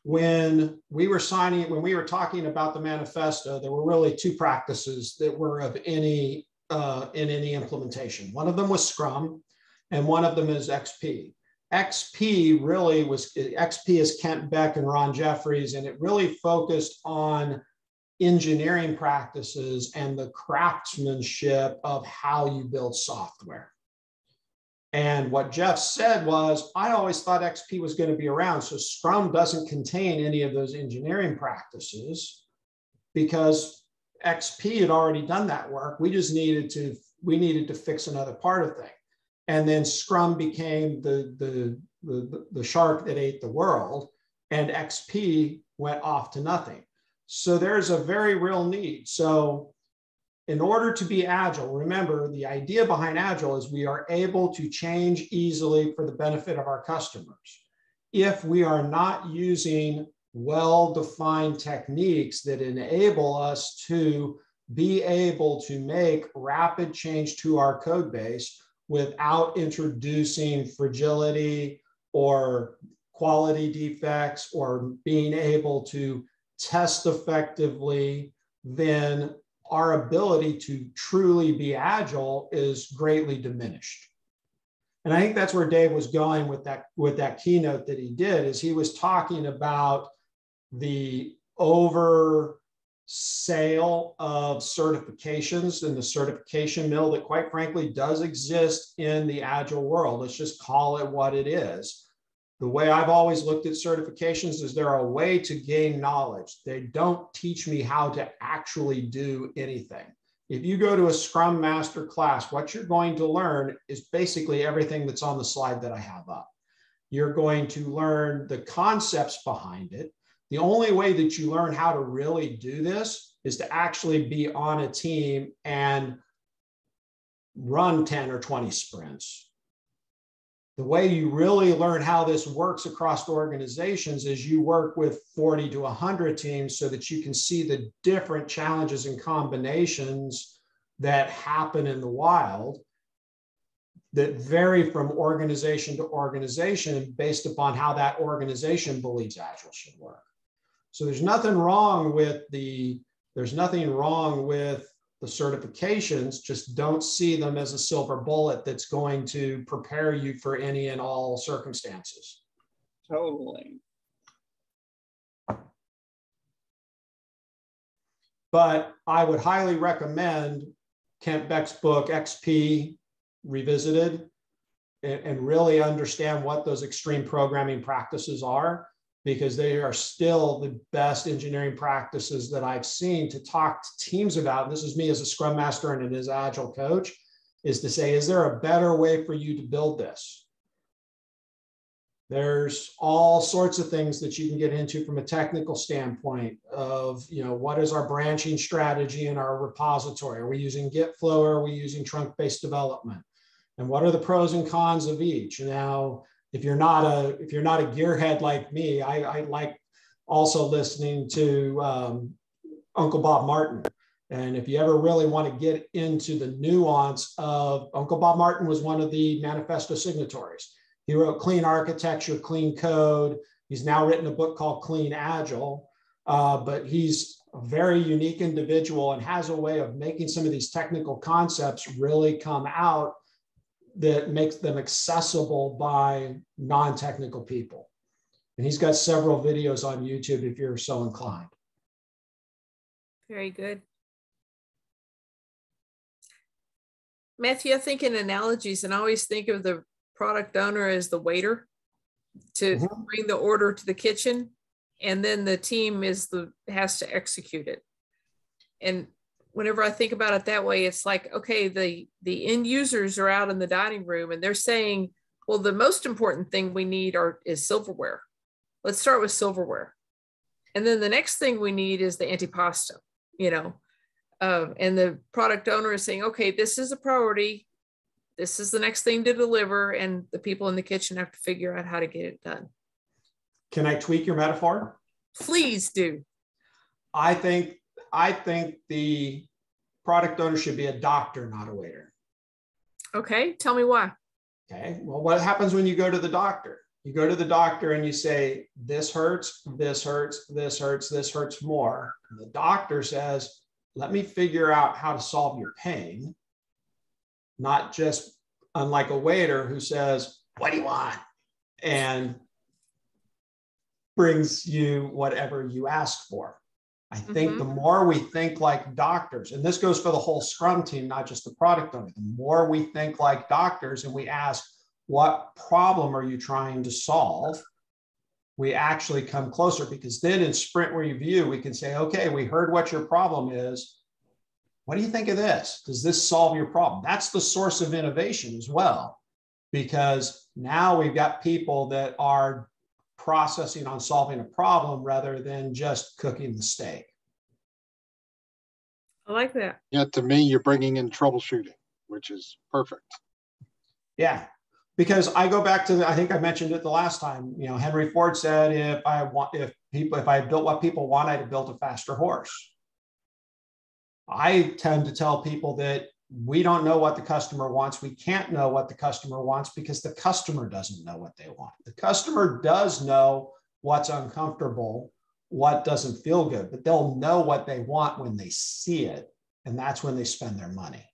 when we were talking about the manifesto, there were really two practices that were of any in any implementation. One of them was Scrum, and one of them is XP. XP is Kent Beck and Ron Jeffries, and it really focused on engineering practices and the craftsmanship of how you build software. And what Jeff said was, I always thought XP was going to be around, so Scrum doesn't contain any of those engineering practices because XP had already done that work. We needed to fix another part of thing. And then Scrum became the shark that ate the world, and XP went off to nothing. So there's a very real need. So in order to be Agile, remember, the idea behind Agile is we are able to change easily for the benefit of our customers. If we are not using well-defined techniques that enable us to be able to make rapid change to our code base without introducing fragility or quality defects or being able to test effectively, then our ability to truly be Agile is greatly diminished. And I think that's where Dave was going with that keynote that he did, is he was talking about the oversale of certifications and the certification mill that, quite frankly, does exist in the Agile world. Let's just call it what it is. The way I've always looked at certifications is they're a way to gain knowledge. They don't teach me how to actually do anything. If you go to a Scrum Master class, what you're going to learn is basically everything that's on the slide that I have up. You're going to learn the concepts behind it. The only way that you learn how to really do this is to actually be on a team and run 10 or 20 sprints. The way you really learn how this works across organizations is you work with 40 to 100 teams so that you can see the different challenges and combinations that happen in the wild that vary from organization to organization based upon how that organization believes Agile should work. So there's nothing wrong with the certifications, just don't see them as a silver bullet that's going to prepare you for any and all circumstances. Totally. But I would highly recommend Kent Beck's book, XP Revisited, and really understand what those extreme programming practices are. because they are still the best engineering practices that I've seen to talk to teams about. And this is me as a Scrum Master and as Agile coach, is to say, is there a better way for you to build this? There's all sorts of things that you can get into from a technical standpoint of, what is our branching strategy in our repository? Are we using Git flow, or are we using trunk-based development? And what are the pros and cons of each? Now, if you're not a gearhead like me, I like also listening to Uncle Bob Martin. And if you ever really want to get into the nuance of, Uncle Bob Martin was one of the manifesto signatories. He wrote Clean Architecture, Clean Code. He's now written a book called Clean Agile, but he's a very unique individual and has a way of making some of these technical concepts really come out that makes them accessible by non-technical people. And he's got several videos on YouTube if you're so inclined. Very good. Matthew, I think in analogies, and I always think of the product owner as the waiter to bring the order to the kitchen, and then the team has to execute it. And whenever I think about it that way, it's like, okay, the end users are out in the dining room and they're saying, well, the most important thing we need is silverware. Let's start with silverware. And then the next thing we need is the antipasta, and the product owner is saying, okay, this is a priority. This is the next thing to deliver. And the people in the kitchen have to figure out how to get it done. Can I tweak your metaphor? Please do. I think the product owner should be a doctor, not a waiter. Okay, tell me why. Okay, well, what happens when you go to the doctor? You go to the doctor and you say, this hurts, this hurts, this hurts, this hurts more. And the doctor says, let me figure out how to solve your pain. Not just unlike a waiter who says, what do you want? And brings you whatever you ask for. I think the more we think like doctors, and this goes for the whole Scrum team, not just the product owner, the more we think like doctors and we ask, what problem are you trying to solve? We actually come closer, because then in sprint review, we can say, okay, we heard what your problem is. What do you think of this? Does this solve your problem? That's the source of innovation as well, because now we've got people that are processing on solving a problem rather than just cooking the steak. I like that. Yeah, to me, you're bringing in troubleshooting, which is perfect. Yeah, because I go back to, I think I mentioned it the last time, Henry Ford said, if I built what people want, I'd have built a faster horse. I tend to tell people that we don't know what the customer wants. We can't know what the customer wants because the customer doesn't know what they want. The customer does know what's uncomfortable, what doesn't feel good, but they'll know what they want when they see it. And that's when they spend their money.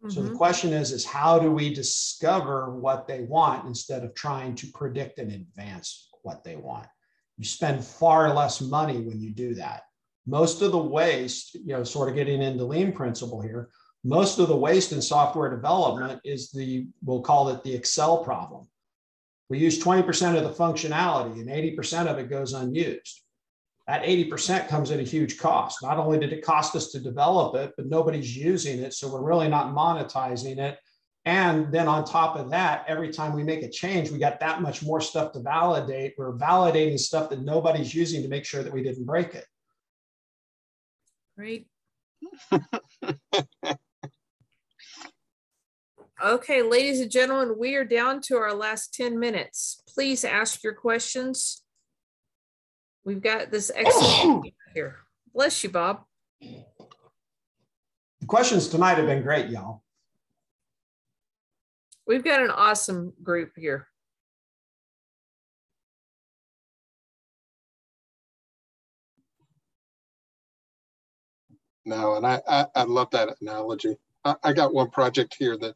So the question is how do we discover what they want instead of trying to predict in advance what they want? You spend far less money when you do that. Most of the waste, sort of getting into lean principle here, most of the waste in software development is we'll call it the Excel problem. We use 20% of the functionality and 80% of it goes unused. That 80% comes at a huge cost. Not only did it cost us to develop it, but nobody's using it. So we're really not monetizing it. And then on top of that, every time we make a change, we got that much more stuff to validate. We're validating stuff that nobody's using to make sure that we didn't break it. Great. Okay, ladies and gentlemen, we are down to our last 10 minutes. Please ask your questions. We've got this excellent here. Bless you, Bob. The questions tonight have been great, y'all. We've got an awesome group here. No, and I love that analogy. I got one project here that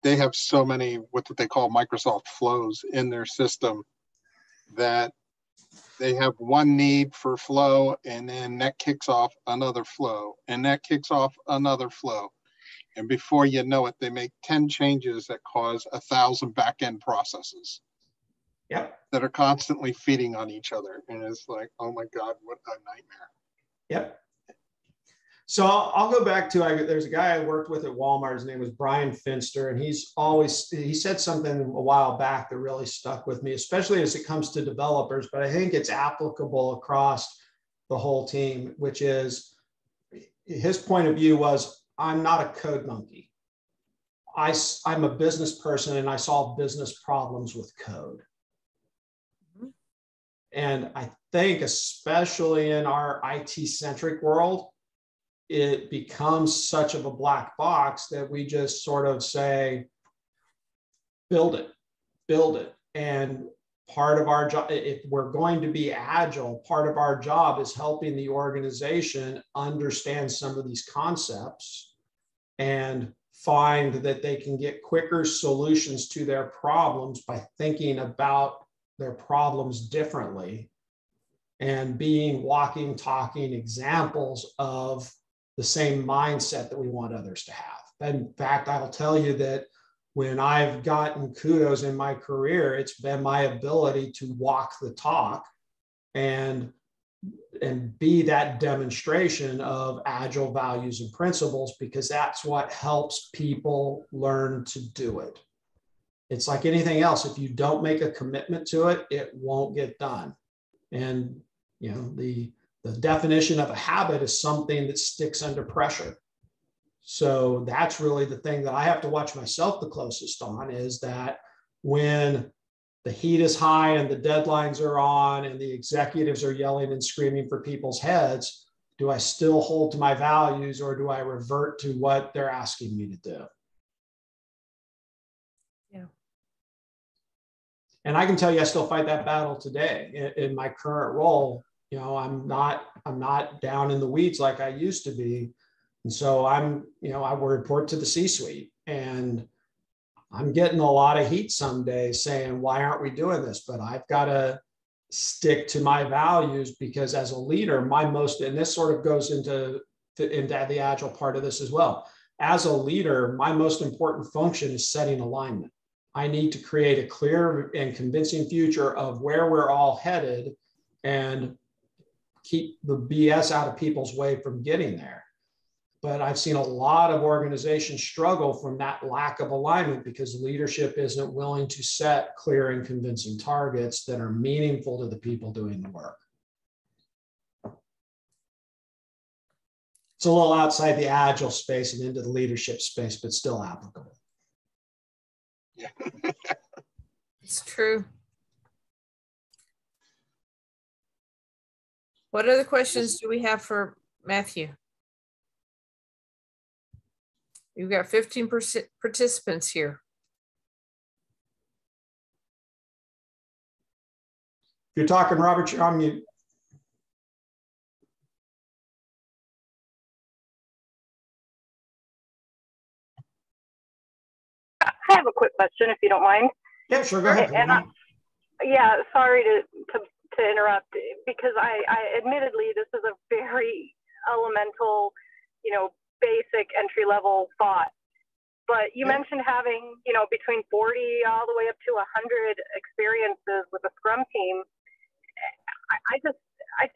they have so many what they call Microsoft flows in their system that they have one need for flow, and then that kicks off another flow, and that kicks off another flow. And before you know it, they make 10 changes that cause 1,000 back-end processes. Yep. that are constantly feeding on each other. And it's like, oh my God, what a nightmare. Yep. So I'll go back to, there's a guy I worked with at Walmart. His name was Brian Finster, and he said something a while back that really stuck with me, especially as it comes to developers, but I think it's applicable across the whole team, which is his point of view was, I'm not a code monkey. I'm a business person and I solve business problems with code. Mm-hmm. And I think especially in our IT-centric world, it becomes such of a black box that we just sort of say, build it. And part of our job, if we're going to be agile, part of our job is helping the organization understand some of these concepts and find that they can get quicker solutions to their problems by thinking about their problems differently and being walking, talking examples of the same mindset that we want others to have. In fact, I'll tell you that when I've gotten kudos in my career, it's been my ability to walk the talk and be that demonstration of agile values and principles, because that's what helps people learn to do it. It's like anything else. If you don't make a commitment to it, it won't get done. And you know, the definition of a habit is something that sticks under pressure. So that's really the thing that I have to watch myself the closest on, is that when the heat is high and the deadlines are on and the executives are yelling and screaming for people's heads, do I still hold to my values or do I revert to what they're asking me to do? Yeah. And I can tell you, I still fight that battle today in my current role. You know, I'm not down in the weeds like I used to be. And so I will report to the C-suite, and I'm getting a lot of heat some days saying, why aren't we doing this? But I've got to stick to my values, because as a leader, and this sort of goes into the agile part of this as well. As a leader, my most important function is setting alignment. I need to create a clear and convincing future of where we're all headed and keep the BS out of people's way from getting there. But I've seen a lot of organizations struggle from that lack of alignment because leadership isn't willing to set clear and convincing targets that are meaningful to the people doing the work. It's a little outside the agile space and into the leadership space, but still applicable. Yeah. It's true. What other questions do we have for Matthew? You've got 15 participants here. If you're talking, Robert, you're on mute. I have a quick question, if you don't mind. Yeah, sure, go ahead. Yeah, sorry to interrupt, because I admittedly, this is a very elemental, basic entry-level thought. But you mentioned having, between 40 all the way up to 100 experiences with a Scrum team. I just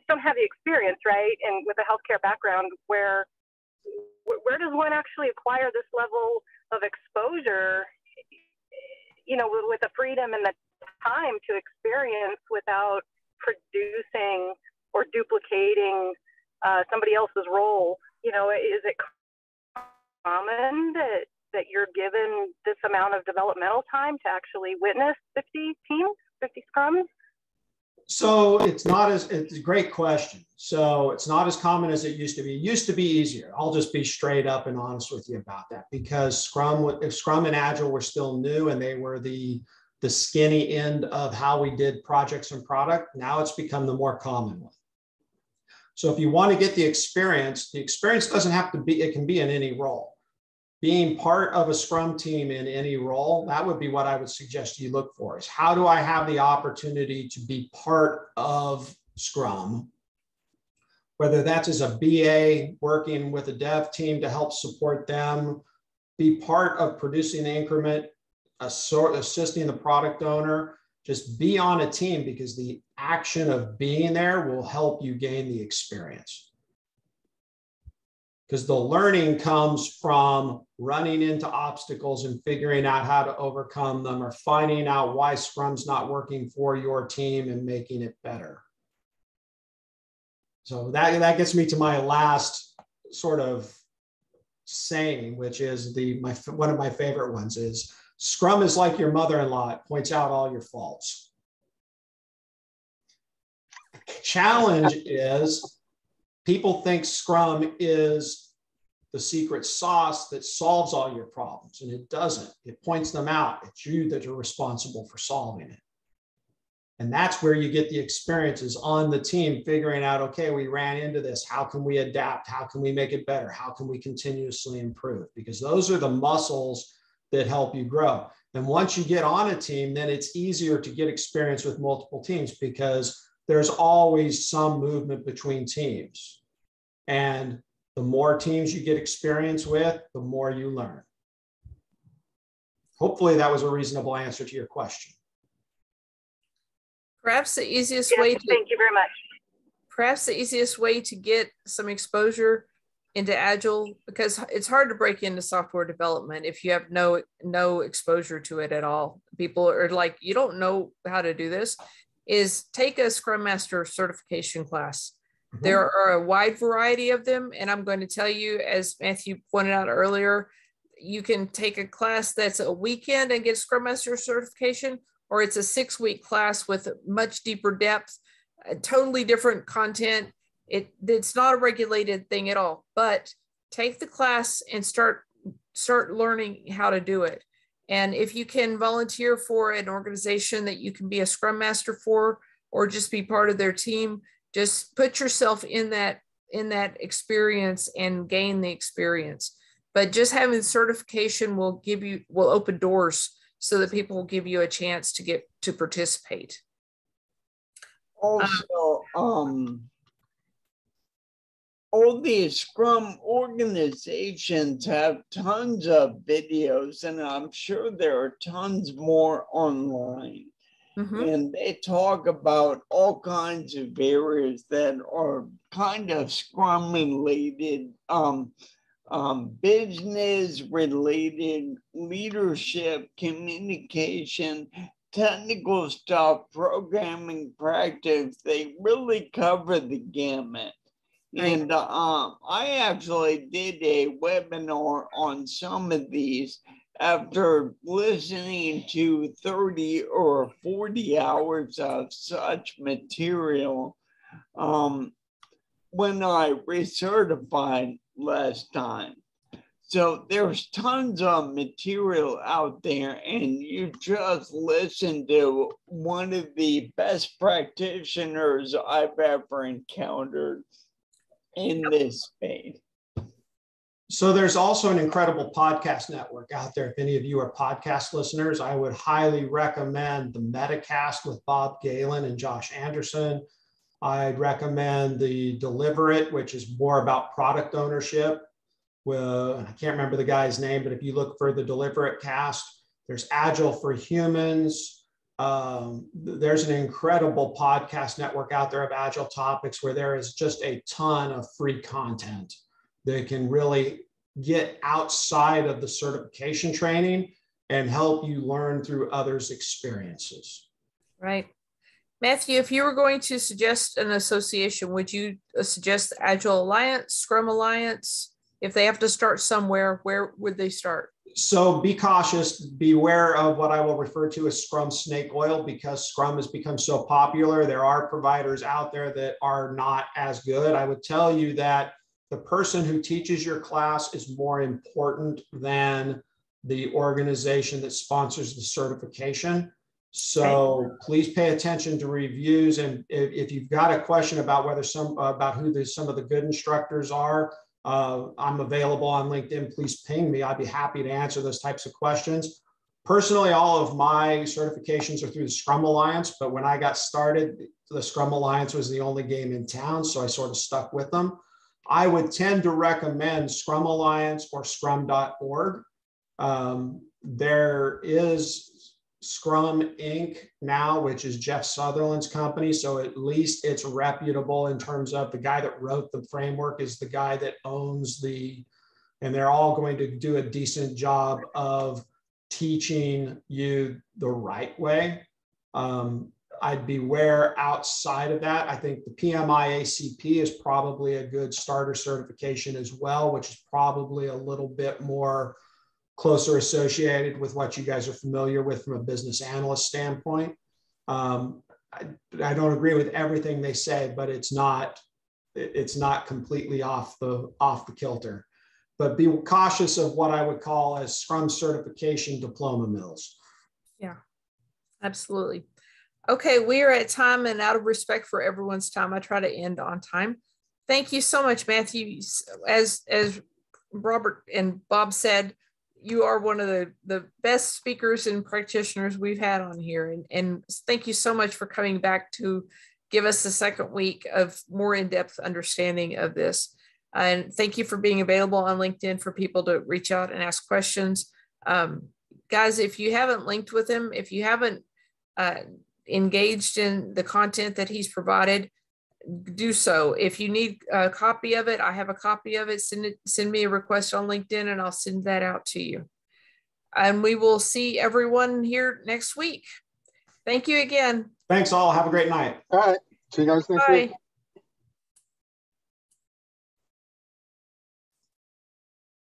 don't have the experience, right? And with a healthcare background, where does one actually acquire this level of exposure, with the freedom and the time to experience without producing or duplicating somebody else's role? Is it common that you're given this amount of developmental time to actually witness 50 teams, 50 scrums? So it's a great question. So it's not as common as it used to be. It used to be easier. I'll just be straight up and honest with you about that, because Scrum and Agile were still new and they were the skinny end of how we did projects and product. Now it's become the more common one. So if you want to get the experience doesn't have to be, it can be in any role. Being part of a Scrum team in any role, that would be what I would suggest you look for, is how do I have the opportunity to be part of Scrum, whether that's as a BA working with a dev team to help support them, be part of producing the increment, assisting the product owner, Just be on a team, because the action of being there will help you gain the experience. Because the learning comes from running into obstacles and figuring out how to overcome them, or finding out why Scrum's not working for your team and making it better. So that gets me to my last sort of saying, which is one of my favorite ones is, Scrum is like your mother-in-law. It points out all your faults. Challenge is, people think Scrum is the secret sauce that solves all your problems, and it doesn't. It points them out. It's you that are responsible for solving it. And that's where you get the experiences on the team, figuring out, okay, we ran into this. How can we adapt? How can we make it better? How can we continuously improve? Because those are the muscles that help you grow. And once you get on a team, then it's easier to get experience with multiple teams, because there's always some movement between teams. And the more teams you get experience with, the more you learn. Hopefully that was a reasonable answer to your question. Perhaps the easiest way to, thank you very much. Perhaps the easiest way to get some exposure into Agile, because it's hard to break into software development if you have no exposure to it at all. People are like, you don't know how to do this, is take a Scrum Master certification class. Mm-hmm. There are a wide variety of them. And I'm going to tell you, as Matthew pointed out earlier, you can take a class that's a weekend and get Scrum Master certification, or it's a 6-week class with much deeper depth, totally different content. It's not a regulated thing at all, but take the class and start learning how to do it. And if you can volunteer for an organization that you can be a Scrum Master for, or just be part of their team, just put yourself in that experience and gain the experience. But just having certification will open doors so that people will give you a chance to get to participate. Also, all these Scrum organizations have tons of videos, and I'm sure there are tons more online. Mm-hmm. And they talk about all kinds of areas that are kind of Scrum related, business related, leadership, communication, technical stuff, programming practice. They really cover the gamut. And I actually did a webinar on some of these after listening to 30 or 40 hours of such material when I recertified last time. So there's tons of material out there, and you just listen to one of the best practitioners I've ever encountered in this space. So there's also an incredible podcast network out there. If any of you are podcast listeners, I would highly recommend the Metacast with Bob Galen and Josh Anderson. I'd recommend the Deliver It, which is more about product ownership. Well, I can't remember the guy's name, but if you look for the Deliver It cast, there's Agile for Humans. There's an incredible podcast network out there of Agile topics where there is just a ton of free content that can really get outside of the certification training and help you learn through others' experiences. Right. Matthew, if you were going to suggest an association, would you suggest Agile Alliance, Scrum Alliance? If they have to start somewhere, where would they start? So be cautious, beware of what I will refer to as Scrum snake oil, because Scrum has become so popular. There are providers out there that are not as good. I would tell you that the person who teaches your class is more important than the organization that sponsors the certification. So please pay attention to reviews. And if you've got a question about whether some of the good instructors are, I'm available on LinkedIn. Please ping me. I'd be happy to answer those types of questions. Personally, all of my certifications are through the Scrum Alliance, but when I got started, the Scrum Alliance was the only game in town, so I sort of stuck with them. I would tend to recommend Scrum Alliance or scrum.org. There is Scrum Inc. now, which is Jeff Sutherland's company. So at least it's reputable in terms of the guy that wrote the framework is the guy that owns and they're all going to do a decent job of teaching you the right way. I'd beware outside of that. I think the PMI ACP is probably a good starter certification as well, which is probably a little bit more closer associated with what you guys are familiar with from a business analyst standpoint. I don't agree with everything they say, but it's not completely off the kilter. But be cautious of what I would call as Scrum certification diploma mills. Yeah, absolutely. Okay, we are at time, and out of respect for everyone's time, I try to end on time. Thank you so much, Matthew. As Robert and Bob said, you are one of the best speakers and practitioners we've had on here. And thank you so much for coming back to give us the second week of more in-depth understanding of this. And thank you for being available on LinkedIn for people to reach out and ask questions. Guys, if you haven't linked with him, if you haven't engaged in the content that he's provided, do so. If you need a copy of it, I have a copy of it. Send me a request on LinkedIn and I'll send that out to you. And we will see everyone here next week. Thank you again. Thanks all. Have a great night. All right. See you guys next week.